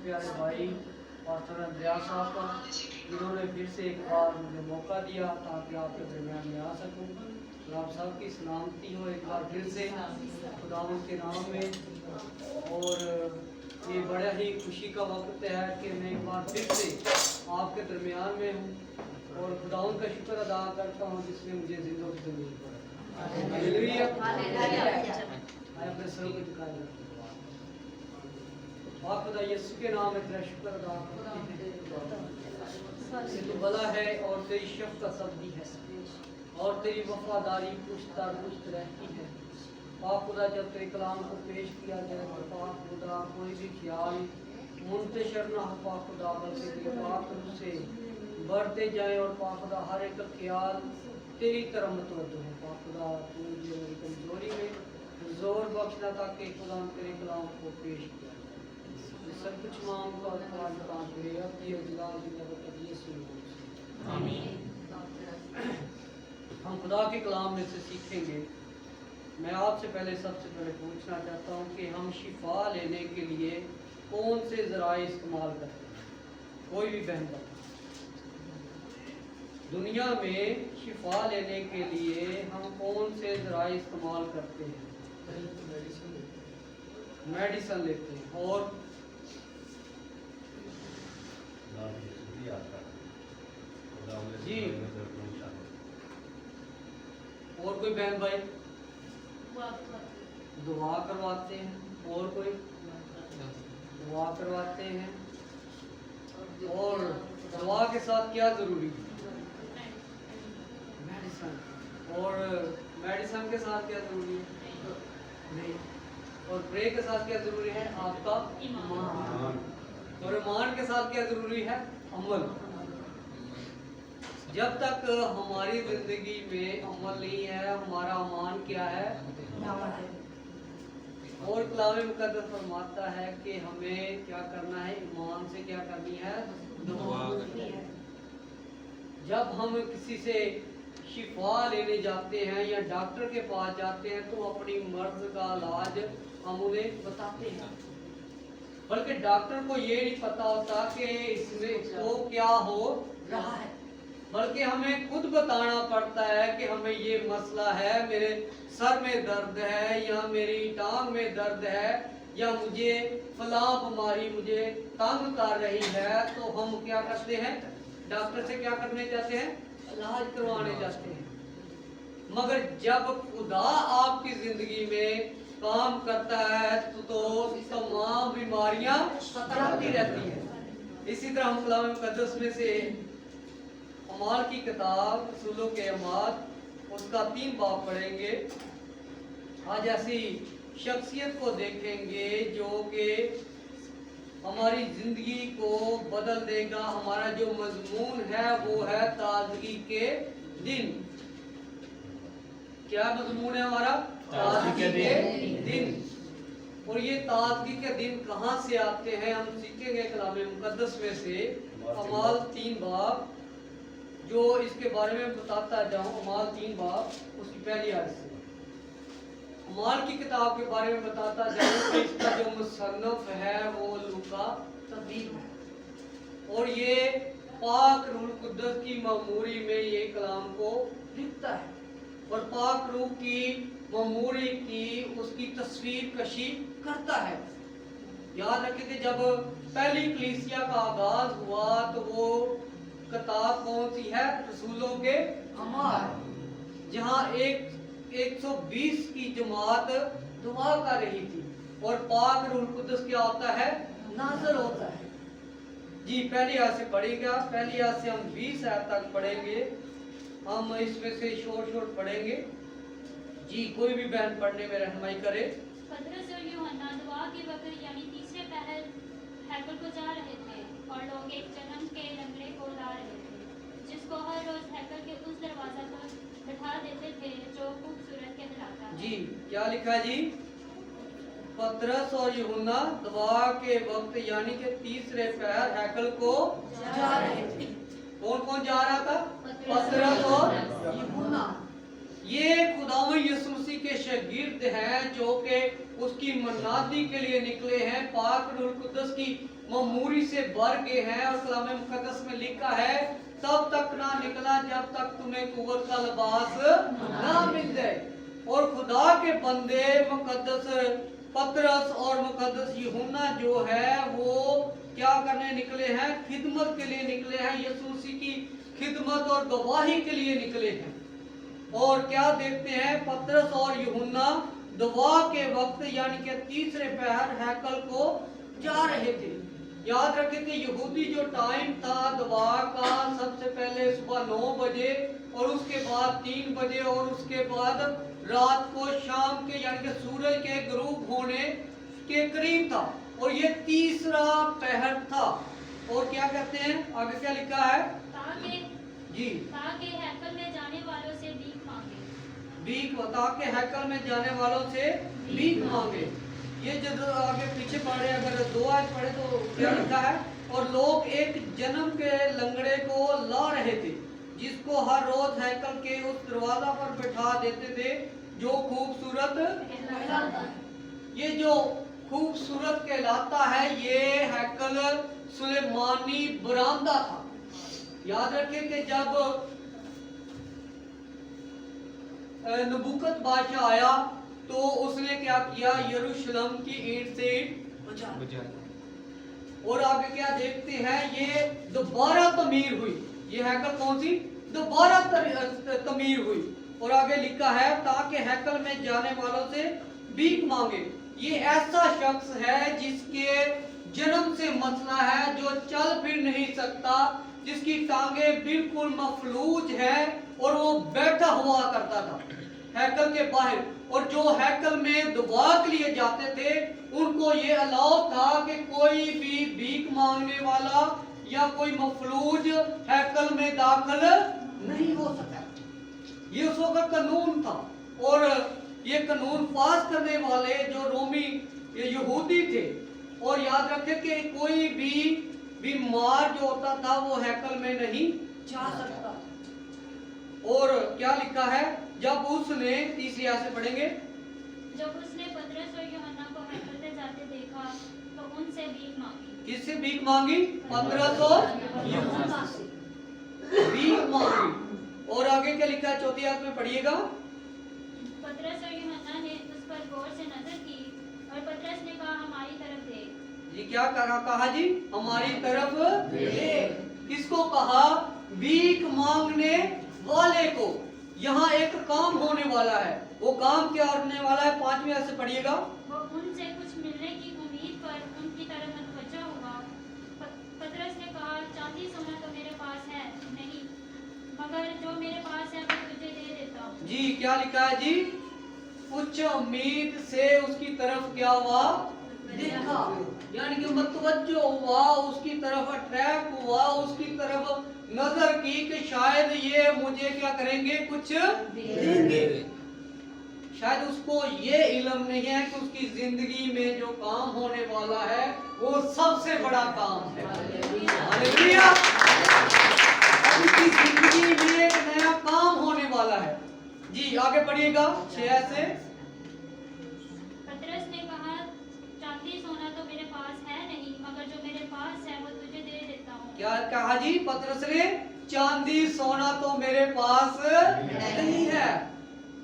प्यारे भाई पास्टर अंद्रया साहब का, जिन्होंने फिर से एक बार मुझे मौका दिया ताकि आपके दरमियान में आ सकूं। तो आप सब की सलामती हो एक बार फिर से खुदावंद के नाम में। और ये बड़ा ही खुशी का वक्त है कि मैं एक बार फिर से आपके दरमियान में हूँ और खुदावंद का शुक्र अदा करता हूँ जिसने मुझे जिंदगी ज़मीन पर अपने सर को झुकाए रखा। आप खुदा यीशु के नाम में तेरा शुक्र अदा करते हैं। तू भला है और तेरी शफ़क़त सब्ज़ी है और तेरी वफादारी पुश्त दर पुश्त रहती है। पाक खुदा जब तेरे कलाम को पेश किया जाए तो पाक खुदा कोई भी ख्याल मुंतशर ना हो पाक खुदा, बल्कि तेरे पाक रूह से बढ़ते जाए और पाक खुदा हर एक ख्याल तेरी तरफ मतवज्जो हो। पाक खुदा तू मुझे मेरी कमज़ोरी में जोर बख्शना ताकि खुदा तेरे कलाम को पेश किया सब कुछ मांग का उत्पाद काम करे अब ये जलाल की नबूवत यीशु आमीन। हम खुदा के कलाम में से सीखेंगे। मैं आपसे सबसे पहले पूछना चाहता हूँ कि हम शिफा लेने के लिए कौन से ज़राए इस्तेमाल करते हैं। कोई भी बहन भाई, दुनिया में शिफा लेने के लिए हम कौन से ज़राए इस्तेमाल करते हैं? मेडिसिन लेते हैं। और जी और कोई बहन भाई दुआ करवाते हैं। और कोई दुआ करवाते हैं। और दुआ के साथ क्या जरूरी है? मेडिसिन। और मेडिसिन के साथ क्या जरूरी है? नहीं। और प्रे के साथ क्या जरूरी है? आपका ईमान। और ईमान के साथ क्या जरूरी है? अमल। जब तक हमारी जिंदगी में अमल नहीं है, हमारा ईमान क्या है? और कलाम मुकद्दस फरमाता है कि हमें क्या करना है? ईमान से क्या करनी है? दुआ करनी है। जब हम किसी से शिफा लेने जाते हैं या डॉक्टर के पास जाते हैं तो अपनी मर्ज का इलाज हम उन्हें बताते हैं, बल्कि डॉक्टर को ये नहीं पता होता कि इसमें इसको क्या हो रहा है, बल्कि हमें खुद बताना पड़ता है कि हमें ये मसला है, मेरे सर में दर्द है या मेरी टांग में दर्द है या मुझे फलां बीमारी मुझे तंग कर रही है। तो हम क्या करते हैं? डॉक्टर से क्या करने जाते हैं? इलाज करवाने जाते हैं। मगर जब खुदा आपकी जिंदगी में काम करता है तो तमाम बीमारियां खत्म रहती हैं। इसी तरह हम कलाम मुकद्दस में से अमाल की किताब रसूलों के अमाल उसका 3 बाब पढ़ेंगे। आज ऐसी शख्सियत को देखेंगे जो कि हमारी जिंदगी को बदल देगा। हमारा जो मजमून है वो है ताजगी के दिन। क्या मजमून है हमारा? ताजगी के दिन। और ये ताजगी के दिन कहाँ से आते हैं? हम सीखेंगे कलाम मुकद्दस में से अमाल 3 बाब, जो इसके बारे में बताता जाऊं। अमाल 3 बाब उसकी पहली आयत से अमाल की किताब के बारे में बताता जाऊं कि इसका जो मुसन्नफ है वो लूका तबीब है और ये पाक रूह कुद्दस की ममूरी में ये कलाम को लिखता है और पाक रूह की ममूरी की उसकी तस्वीर कशी करता है। याद रखें कि जब पहली कलीसिया का आगाज हुआ तो वो किताब कौन सी है? रसूलों के अमाल, जहाँ 120 की जमात दुआ कर रही थी और पाक रूह कुद्दस क्या होता है? नाज़िल होता है। जी पहली आयत से पढ़ेगा। पहली आयत से हम 20 आयत तक पढ़ेंगे। हम इसमें से शोर पढ़ेंगे। जी कोई भी बहन पढ़ने में रहनुमाई करे। पतरस और यूहन्ना दुआ के वक्त यानी तीसरे पहर हैकल को जा रहे थे और लोग एक जन्म के लंगड़े को ला रहे थे जिसको हर रोज हैकल के उस दरवाजा पर बैठा देते थे जो खूबसूरत कहलाता है। जी क्या लिखा जी? पतरस और यूहन्ना दुआ के वक्त यानी कि तीसरे पहर हैकल को जा रहे थे। कौन कौन जा रहा था? पतरस और यूहन्ना। ये खुदावंद यीशु मसीह के शागिर्द हैं जो कि उसकी मन्नाती के लिए निकले हैं। पाक रूह कुद्दस की ममूरी से भर गए हैं, और कलाम मुकद्दस में लिखा है तब तक ना निकला जब तक तुम्हें कुव्वत का लिबास ना मिल जाए। और खुदा के बंदे मुकद्दस पतरस और मुकद्दस यूहन्ना जो है वो क्या करने निकले हैं? खिदमत के लिए निकले हैं, यीशु मसीह की खिदमत और गवाही के लिए निकले हैं। और क्या देखते हैं? पतरस और यूहन्ना दुआ के वक्त यानी कि तीसरे पहर हैकल को जा रहे थे। याद रखें कि यहूदी जो टाइम था दुआ का, सबसे पहले सुबह 9 बजे और उसके बाद 3 बजे और उसके बाद रात को शाम के यानी कि सूरज के गुरूब होने के करीब था, और ये तीसरा पहर था। और क्या कहते हैं आगे, क्या लिखा है? जी, ताकि हैकल में जाने वालों से भीख मांगे। भीख, ताकि हैकल में जाने वालों से भीख मांगे। ये जो आगे पीछे पढ़े, अगर 2 आयत पढ़े तो क्या लिखा है? और लोग एक जन्म के लंगड़े को ला रहे थे, जिसको हर रोज हैकल के उस दरवाजा पर बैठा देते थे जो खूबसूरत, ये जो खूबसूरत कहलाता है, ये हैकल सुलेमानी बरामदा था। याद रखें कि जब नबूकत बादशाह आया तो उसने क्या किया? यरूशलेम की ईंट से ईंट बचा। और आगे क्या देखते हैं? ये दोबारा तमीर हुई। ये हैकल कौन सी? दोबारा तमीर हुई। और आगे लिखा है ताकि हैकल में जाने वालों से भीख मांगे। ये ऐसा शख्स है जिसके जन्म से मसला है, जो चल फिर नहीं सकता, जिसकी टांगे बिल्कुल मफलूज है, और वो बैठा हुआ करता था हैकल के बाहर। और जो हैकल में दुआ के लिए जाते थे उनको ये अलाउ था कि कोई भी भीख मांगने वाला या कोई मफलूज हैकल में दाखिल नहीं हो सका। ये उस वक्त कानून था, और ये कानून पास करने वाले जो रोमी यहूदी थे। और याद रखें कि कोई भी बीमार जो होता था वो हैकल में नहीं जा सकता। और क्या लिखा है? जब उसने, तीसरी आयत से पढ़ेंगे, जब उसने पतरस और यूहन्ना को हैकल में जाते देखा तो उनसे भीख मांगी। किससे भीख मांगी? पतरस और यूहन्ना से भीख मांगी। और आगे क्या लिखा है? चौथी आयत में पढ़िएगा। पतरस और यूहन्ना ने उस पर गौर से नजर की, और पतरस ने कहा हमारी तरफ देख। जी, क्या कहा जी? हमारी तरफ देख। किसको कहा? भीख मांगने वाले को। यहाँ एक काम होने वाला है। वो काम क्या होने वाला है? 5वीं आयत से पढ़िएगा। वो उनसे कुछ मिलने की उम्मीद पर उनकी तरफ मुतवज्जह हुआ। पतरस ने कहा चांदी सोना तो मेरे पास है नहीं, मगर जो मेरे पास है वो तुझे दे देता हूँ। जी, क्या लिखा है जी? उच्च उम्मीद से उसकी तरफ क्या हुआ? देखा, यानी कि मुतवज्जो हुआ, उसकी तरफ अट्रैक्ट हुआ, उसकी तरफ नजर की कि शायद ये मुझे क्या करेंगे? कुछ देंगे। शायद उसको ये इल्म नहीं है कि उसकी जिंदगी में जो काम होने वाला है वो सबसे बड़ा काम है। हालेलुया! उसकी जिंदगी में एक नया काम होने वाला है। जी, आगे पढ़िएगा 6 से। पतरस ने कहा चांदी सोना तो मेरे पास है नहीं, मगर जो मेरे पास है वो तुझे दे देता हूँ। क्या कहा जी? पतरस ने चांदी सोना तो मेरे पास नहीं है,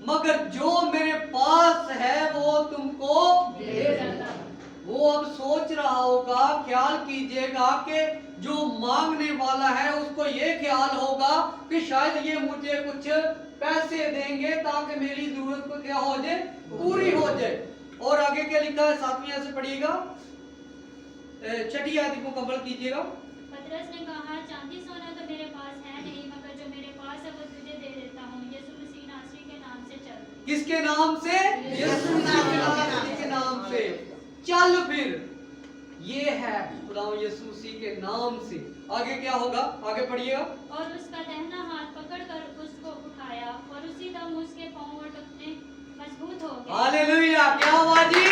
मगर जो मेरे पास है वो तुमको दे देता हूं। वो अब सोच रहा होगा, ख्याल कीजिएगा कि जो मांगने वाला है उसको ये ख्याल होगा कि शायद ये मुझे कुछ पैसे देंगे ताकि मेरी जरूरत को क्या हो जाए? पूरी हो जाए। और आगे क्या लिखा है? 7वीं आयत से पढ़िएगा, 6ठी आयत को मुकम्मल कीजिएगा। पतरस ने कहा चांदी सोना तो मेरे पास है नहीं, मगर जो मेरे पास है वो तुझे दे देता हूँ। यीशु मसीह नासरी के नाम से चल। किसके नाम से? यीशु मसीह के नाम से चल। फिर ये है खुदा यीशु मसीह के नाम से। आगे क्या होगा? आगे पढ़िएगा। और उसका दाहिना हाथ पकड़कर उसको उठाया, और उसी दम उसके पांव और टखने मजबूत हो गए। हालेलुया! क्या हुआ जी?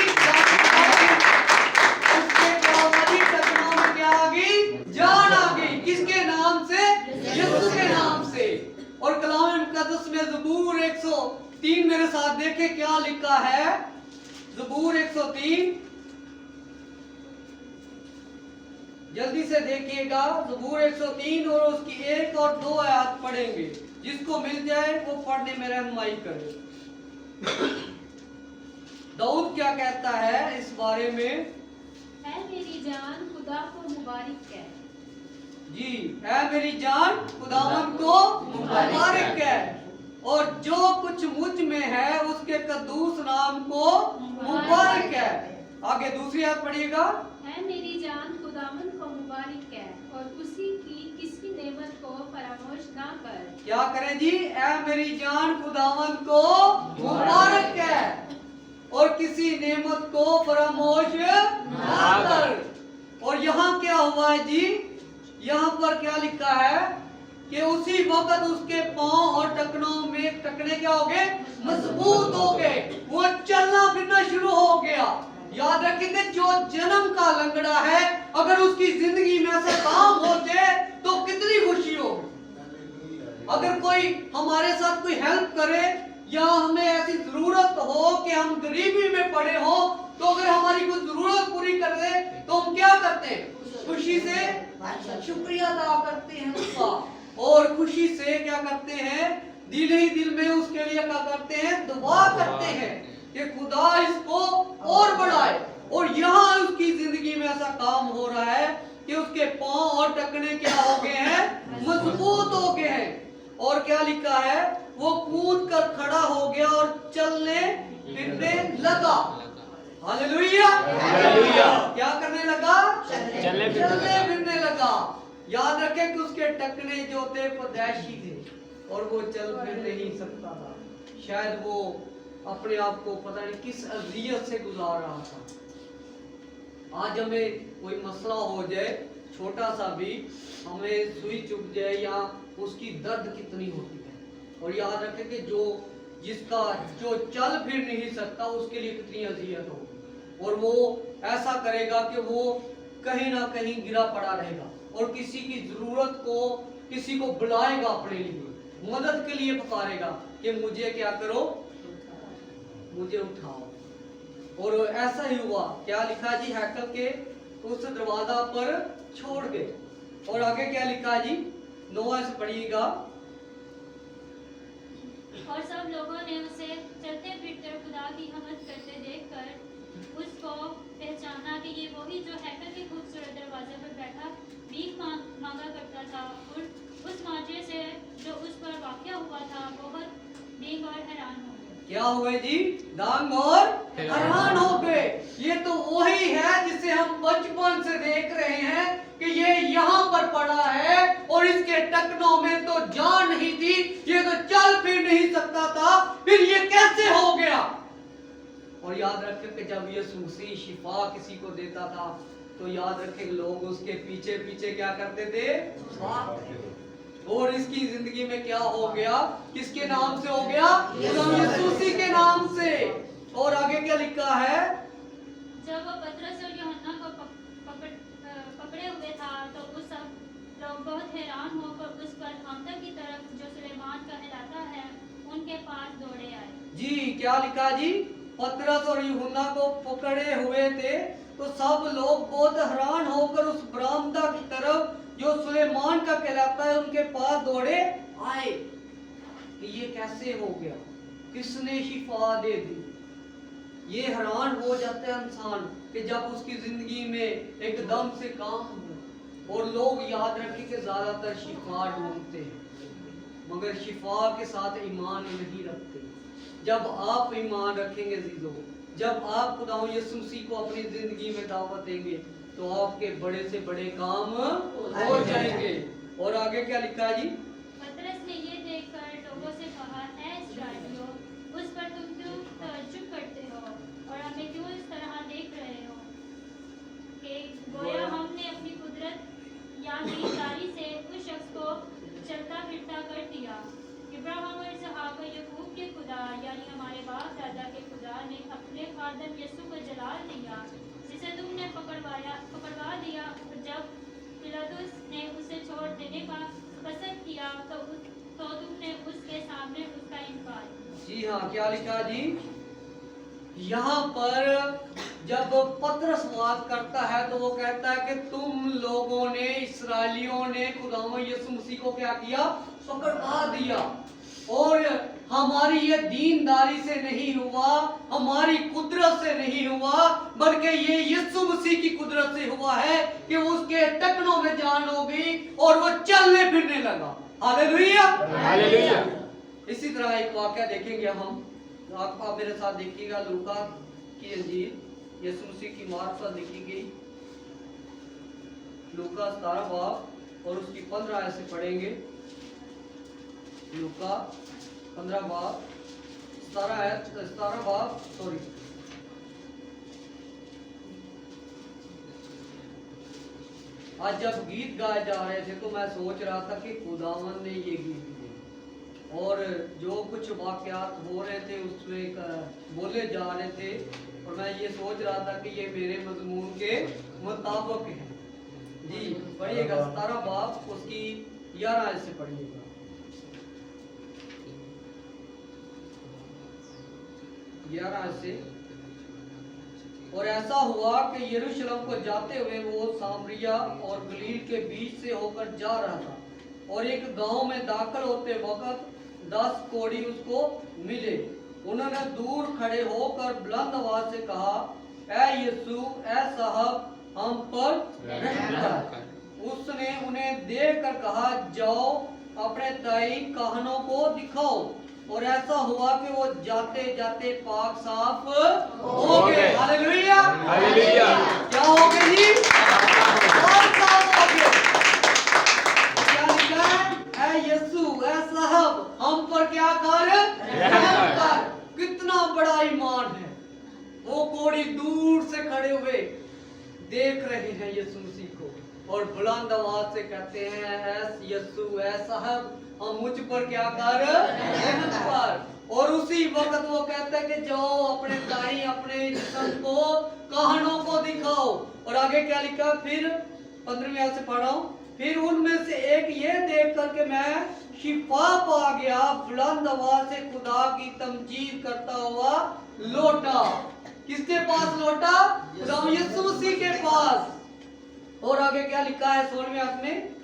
उसके क्या हुआ जी? टखनों में क्या आ गई? जान आ गई। किसके नाम से? यीशु के नाम से। और कलाम मुकद्दस में ज़बूर 103 मेरे साथ देखे क्या लिखा है? ज़बूर 103 जल्दी से देखिएगा, ज़बूर 103 और उसकी 1 और 2 आयत पढ़ेंगे। जिसको मिल जाए वो पढ़ने में रहनुमाई करे। दाऊद क्या कहता है इस बारे में? ऐ मेरी जान खुदा को मुबारक कह। जी, ऐ मेरी जान खुदावंद को मुबारक कह, और जो कुछ मुझ में है उसके कद्दूस नाम को मुबारक है। आगे दूसरी आयत पढ़िएगा। ऐ मेरी जान खुदावंद को मुबारक कह और उसी की किसी नेमत को फरामोश ना कर। क्या करें जी? ऐ मेरी जान खुदावंद को मुबारक है और किसी नेमत को फरामोश ना कर। और यहाँ क्या हुआ है जी? यहाँ पर क्या लिखा है कि उसी वक्त उसके पांव और टखने क्या हो गए? मजबूत हो गए। वो चलना फिरना शुरू हो गया। याद रखेंगे, जो जन्म का लंगड़ा है अगर उसकी जिंदगी में ऐसा काम हो जाए तो कितनी खुशी होगी। अगर कोई हमारे साथ कोई हेल्प करे या हमें ऐसी जरूरत हो कि हम गरीबी में पड़े हो, तो अगर हमारी कोई जरूरत पूरी कर दे तो हम क्या करते हैं? खुशी से शुक्रिया अदा करते हैं उसका, और खुशी से क्या करते हैं? दिल ही दिल में उसके लिए क्या करते हैं? दुआ करते हैं कि खुदा इसको और बढ़ाए। और यहाँ उसकी जिंदगी में ऐसा काम हो रहा है कि उसके पांव और टखने क्या हो गए हैं? मजबूत हो गए हैं। और क्या लिखा है? वो कूद कर खड़ा हो गया और चलने फिरने लगा। हालेलुया। क्या करने लगा? चलने फिरने लगा। याद रखें कि उसके टखने जो थे पैदाइशी थे और वो चल फिर नहीं सकता था। शायद वो अपने आप को पता नहीं किस अजियत से गुजार रहा था। आज हमें कोई मसला हो जाए, छोटा सा भी, हमें सुई चुभ जाए या उसकी दर्द कितनी होती है। और याद रखें कि जो चल फिर नहीं सकता उसके लिए कितनी अजियत होगी। और वो ऐसा करेगा कि वो कहीं ना कहीं गिरा पड़ा रहेगा और किसी की जरूरत को, किसी को बुलाएगा, अपने लिए मदद के लिए पुकारेगा कि मुझे क्या करो, मुझे उठाओ। और ऐसा ही हुआ। क्या लिखा जी? हैकल के उस दरवाजा पर छोड़ गए। और आगे क्या लिखा जी? 9 से पढ़िएगा। और सब लोगों ने उसे चलते फिरते खुदा की हमद करते देखकर उसको पहचाना कि ये वही जो हैकल के खूबसूरत दरवाजे पर बैठा भीख मांगा करता था। और उस माजरे से जो उस पर वाक़या हुआ था बहुत दंग और हैरान हो गए। क्या हुए जी? दंग और हैरान हो गए। ये तो वही है जिसे हम बचपन से देख रहे हैं कि ये यहाँ पर पड़ा है और इसके टखनों में तो जान नहीं थी, ये तो चल फिर नहीं सकता था, फिर ये कैसे हो गया? और याद रखें कि जब यीशु मसीह शिफा किसी को देता था तो याद रखें लोग उसके पीछे पीछे क्या करते थे? और इसकी जिंदगी में क्या हो गया? किसके नाम से हो गया? यीशु मसीह के नाम से। और आगे क्या लिखा है? जब वो पतरस और यूहन्ना को पकड़े हुए था तो उस सब लोग बहुत हैरान होकर उस पर खामता की तरफ जो सुलेमान कहलाता है उनके पास दौड़े आए। जी, क्या लिखा जी? पतरस और यूहन्ना को पकड़े हुए थे तो सब लोग बहुत हैरान होकर उस बरामदा की तरफ जो सुलेमान का कहलाता है उनके पास दौड़े आए कि ये कैसे हो गया, किसने शिफा दे दी। ये हैरान हो जाता है इंसान कि जब उसकी जिंदगी में एकदम से काम हुआ। और लोग याद रखें कि ज्यादातर शिफा ढूंढते हैं मगर शिफा के साथ ईमान नहीं रखते। जब आप ईमान रखेंगे अजीजों, जब आप खुदा यीशु मसीह को अपनी जिंदगी में दावत देंगे तो आपके बड़े से बड़े काम हो जाएंगे। और आगे क्या लिखा जी? पतरस ने ये देखकर लोगों से कहा, ऐ इस्राएलियों, उस पर तुम क्यों तअज्जुब करते हो और हमें क्यों इस तरह देख रहे हो कि गोया हमने अपनी कुदरत या ईमानदारी से उस शख्स को चलता फिरता कर दिया। इब्राहिम और इसहाक और याकूब के खुदा यानी हमारे बाप दादा के खुदा ने अपने खादम यीशु को जलाल दिया जिसे तुमने पकड़वा दिया। और जब पिलातुस ने उसे छोड़ देने का पसंद किया तो तुमने उसके सामने उसका इनकार किया। जी हाँ, क्या लिखा जी? यहाँ पर जब पतरस बात करता है तो वो कहता है कि तुम लोगों ने, इस्राएलियों ने खुदावंद यीशु मसीह को क्या किया? पकड़वा दिया। और हमारी ये दीनदारी से नहीं हुआ, हमारी कुदरत से नहीं हुआ, बल्कि ये यीशु मसीह की कुदरत से हुआ है कि उसके टखनों में जान हो गई और वो चलने फिरने लगा। Hallelujah, hallelujah. इसी तरह एक वाक्य देखेंगे हम, आप मेरे साथ देखिएगा, लूका की इंजील यीशु मसीह की मार्फत लिखी गई, लूका 17 बाब और उसकी 15 आयत से पढ़ेंगे। लूका 15 बाब 17 बाब सॉरी आज जब गीत गाए जा रहे थे तो मैं सोच रहा था कि खुदावन ने ये गीत दिए और जो कुछ वाक्यात हो रहे थे उसमें बोले जा रहे थे और मैं ये सोच रहा था कि ये मेरे मजमून के मुताबिक है। जी पढ़िएगा 17 बाब उसकी 11 आयत से पढ़िएगा। 11 आयत से, और ऐसा हुआ कि यरूशलेम को जाते हुए वो सामरिया और गलील के बीच से होकर जा रहा था और एक गांव में दाखिल होते वक्त 10 कोढ़ी उसको मिले। उन्होंने दूर खड़े होकर बुलंद आवाज से कहा, ऐ यीशु, ऐ साहब, हम पर रहम कर। उसने उन्हें देख कर कहा, जाओ अपने दाई कानों को दिखाओ। और ऐसा हुआ कि वो जाते जाते पाक साफ हो गए। Hallelujah, hallelujah. क्या हो गए जी? पाक साफ हो गए। क्या लिखा है? ऐ यीशु, ऐ साहब, हम पर क्या कर? रहम कर। कितना बड़ा ईमान है। वो कोढ़ी दूर से खड़े हुए देख रहे हैं यीशु मसीह को और बुलंद आवाज से कहते हैं, ऐ यीशु, ऐ साहब, हम मुझ पर क्या कर? रहम कर। और उसी वक्त वो कहते हैं कि जाओ अपने दाई अपने जिस्म को कानों को दिखाओ। और आगे क्या लिखा? फिर 15वीं आयत से पढ़ा हूं। फिर उनमें से एक ये देख करके मैं शिफा पा गया, बुलंद आवाज से खुदा की तमजीद करता हुआ लौटा। किसके पास लौटा? खुदा यीशु मसीह के पास। और आगे क्या लिखा है 16वीं आयत में?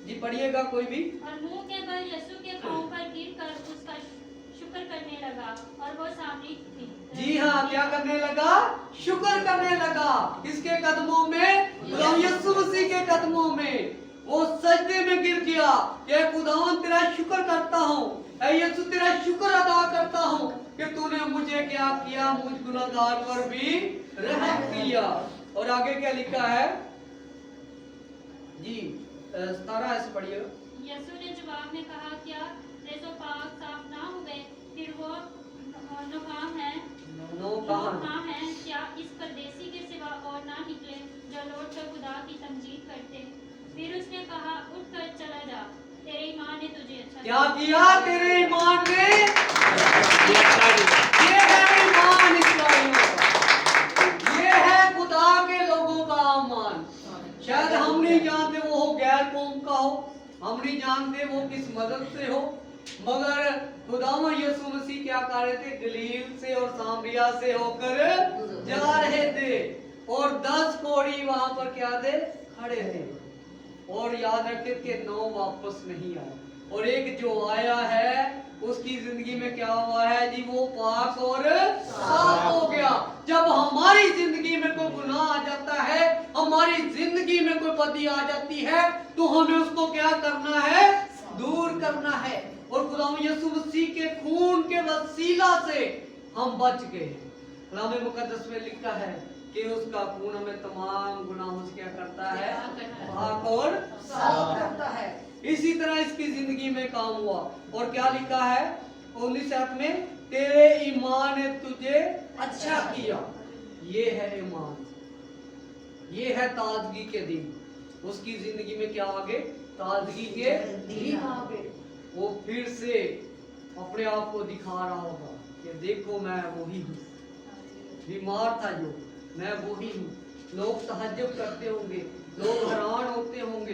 जी पढ़िएगा कोई भी। और मुंह के बल यीशु के पांव पर गिरकर उसका शुक्र करने लगा और वो सामरी थी। जी हाँ, क्या करने लगा? शुक्र करने लगा। किसके कदमों में? खुदा यीशु मसीह के कदमों में। वो सजदे में गिर गया, ये खुदावन तेरा शुक्र करता हूँ, ऐ यीशु तेरा शुक्र अदा करता हूँ कि तूने मुझे क्या किया, मुझ गुनाहगार पर भी रहम किया। और आगे क्या लिखा है जी? 17 ऐसे पढ़िएगा। यीशु ने जवाब में कहा, क्या वे तो पाक साफ ना हुए? फिर वो नौकाम है, क्या इस परदेसी के सिवा और ना निकले जो लौट कर खुदा की तमजीद करते? फिर उसने कहा, उठ कर चला जा, तेरे ईमान ने तुझे अच्छा क्या किया? तेरे ईमान ने ये है ईमान इस्राएलियों का, ये है खुदा के लोगों का ईमान। शायद हम नहीं जानते वो गैर कौम का हो, हम नहीं जानते वो किस मदद से हो, मगर खुदावंद यीशु मसीह क्या कर रहे थे? गलील से और सामरिया से होकर जा रहे थे और 10 कोढ़ी वहां पर क्या थे? खड़े थे। और याद रखे कि 9 वापस नहीं आए और एक जो आया है उसकी जिंदगी में क्या हुआ है जी? वो पाक और साफ हो गया। जब हमारी जिंदगी में कोई गुनाह आ जाता है, हमारी जिंदगी में कोई बदी आ जाती है, तो हमें उसको क्या करना है? दूर करना है। और खुदावंद यीशु मसीह के खून के वसीला से हम बच गए। कलाम मुकद्दस में लिखा है कि उसका खून हमें तमाम गुनाहों से क्या करता है? पाक और साफ करता है। इसी तरह इसकी जिंदगी में काम हुआ। और क्या लिखा है 19 आयत में? तेरे ईमान ने तुझे अच्छा किया। ये है ईमान, ये है ताजगी के दिन। उसकी जिंदगी में क्या आ गए? ताजगी के दिन आ गए। वो फिर से अपने आप को दिखा रहा होगा कि देखो मैं वही हूँ। बीमार था जो, मैं वही हूँ। लोग तहज्जुद करते होंगे, लोग हैरान होते होंगे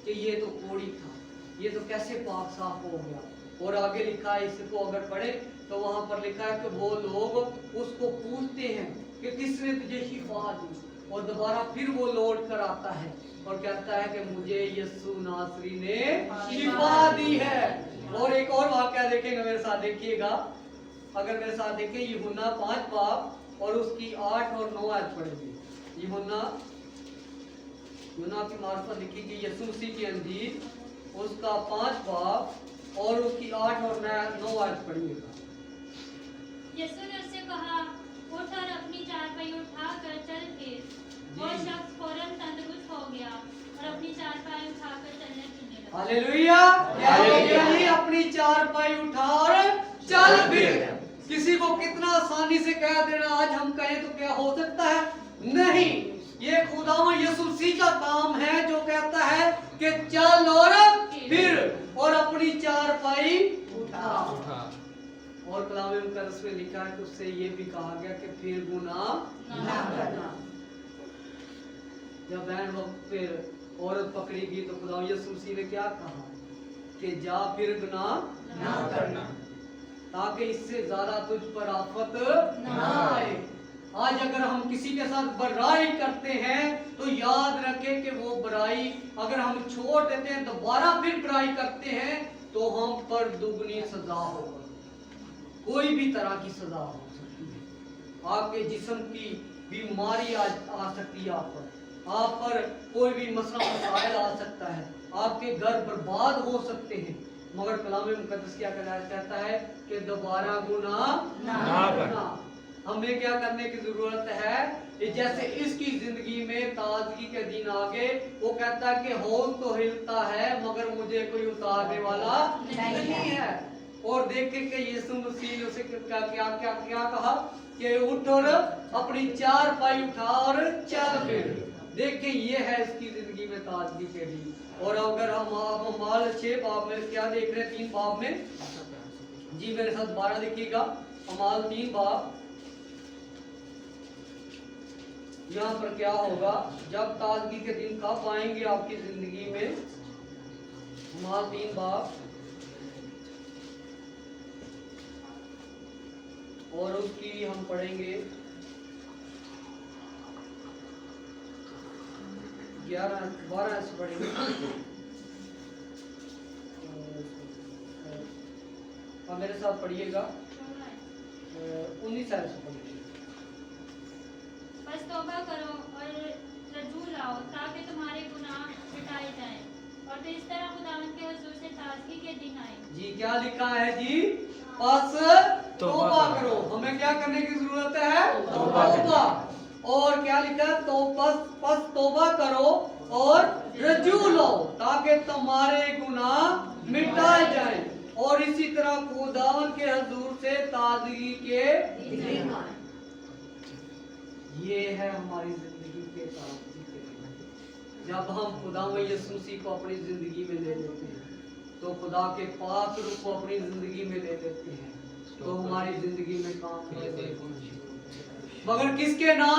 कि ये तो कोढ़ी था, ये तो कैसे पाक साफ हो गया। और आगे लिखा है, इसको अगर पढ़े तो वहां पर लिखा है कि वो लोग उसको पूछते हैं कि किसने तुझे शिफा दी, और दोबारा फिर वो लौट कर आता है और कहता है कि मुझे यीशु नासरी ने शिफा दी है। और एक और वाक्य देखेंगे, मेरे साथ देखिएगा, अगर मेरे साथ देखिए यूहन्ना 5 बाब और उसकी 8 और 9 आयत पढ़ेंगे। यूहन्ना की मार्फत लिखी कि यीशु मसीह की अंजील उसका 5 बाब और उसकी 8 और 9 आयत पढ़िएगा। यीशु ने उससे कहा, उठ और अपनी चारपाई उठाकर चल फिर। वो शख्स फौरन तंदुरुस्त हो गया और अपनी चारपाई उठाकर चलने फिरने लगा। हालेलुया। यानी अपनी चारपाई उठा और चल फिर। किसी को कितना आसानी से कह देना आज हम कहें तो क्या हो सकता है? नहीं, ये खुदावंद यीशु मसीह का काम है जो कहता है कि चल और फिर और अपनी चारपाई उठा। और कलाम मुकद्दस में लिखा है कि उससे ये भी कहा गया कि फिर गुनाह ना करना। जब बहन वक्त फिर औरत पकड़ी गई तो खुदावंद यीशु मसीह ने क्या कहा कि जा फिर गुनाह ना करना, ताकि इससे ज्यादा तुझ पर आफत ना आए। आज अगर हम किसी के साथ बुराई करते हैं तो याद रखें कि वो बुराई अगर हम छोड़ देते हैं, दोबारा फिर बुराई करते हैं तो हम पर दुगनी सजा होगी, कोई भी तरह की सजा हो सकती है। आपके जिस्म की बीमारी आ सकती है, आप पर कोई भी मसला मसाइल आ सकता है, आपके घर बर्बाद हो सकते हैं, मगर कलाम मुकद्दस क्या कहता है कि दोबारा गुनाह ना करना। हमें क्या करने की जरूरत है कि जैसे इसकी जिंदगी में ताजगी के दिन आगे, वो कहता है कि हौज तो हिलता है मगर मुझे कोई उतारने वाला नहीं है। और देखे कि यीशु मसीह ने उसे क्या क्या क्या क्या कहा कि उठ और अपनी चारपाई उठा और चल फिर। देखें ये है इसकी जिंदगी में ताजगी के लिए। और अगर हम अमाल 6 बाब में क्या देख रहे हैं, 3 बाब में जी मेरे साथ 12 देखिएगा, अमाल 3 बाब। यहाँ पर क्या होगा जब ताजगी के दिन कब आएंगे आपकी जिंदगी में? अमाल 3 बाब और उसकी हम पढ़ेंगे 11-12 से पढ़ेंगे। मेरे साथ पढ़िएगा 19 से पढ़िए। बस तौबा करो और रजू लाओ ताकि तुम्हारे गुनाह मिटाए जाएं और तो इस तरह खुदावंद के हुजूर से ताजगी के दिन आए। जी क्या लिखा है जी? बस तौबा करो। हमें क्या करने की जरूरत है? तौबा। और क्या लिखा है? तो बस तौबा करो और रजू लो ताकि तुम्हारे गुनाह मिटाए जाएं और इसी तरह खुदावंद के हुजूर से ताजगी के दिन आए। ये है हमारी जिंदगी के ताजगी के दिन। जब हम खुदावंद यीशु मसीह को अपनी जिंदगी में ले लेते हैं तो खुदा के पाक रूह को अपनी जिंदगी में ले लेते हैं तो हमारी जिंदगी में काम करते हैं। मगर किसके नाम?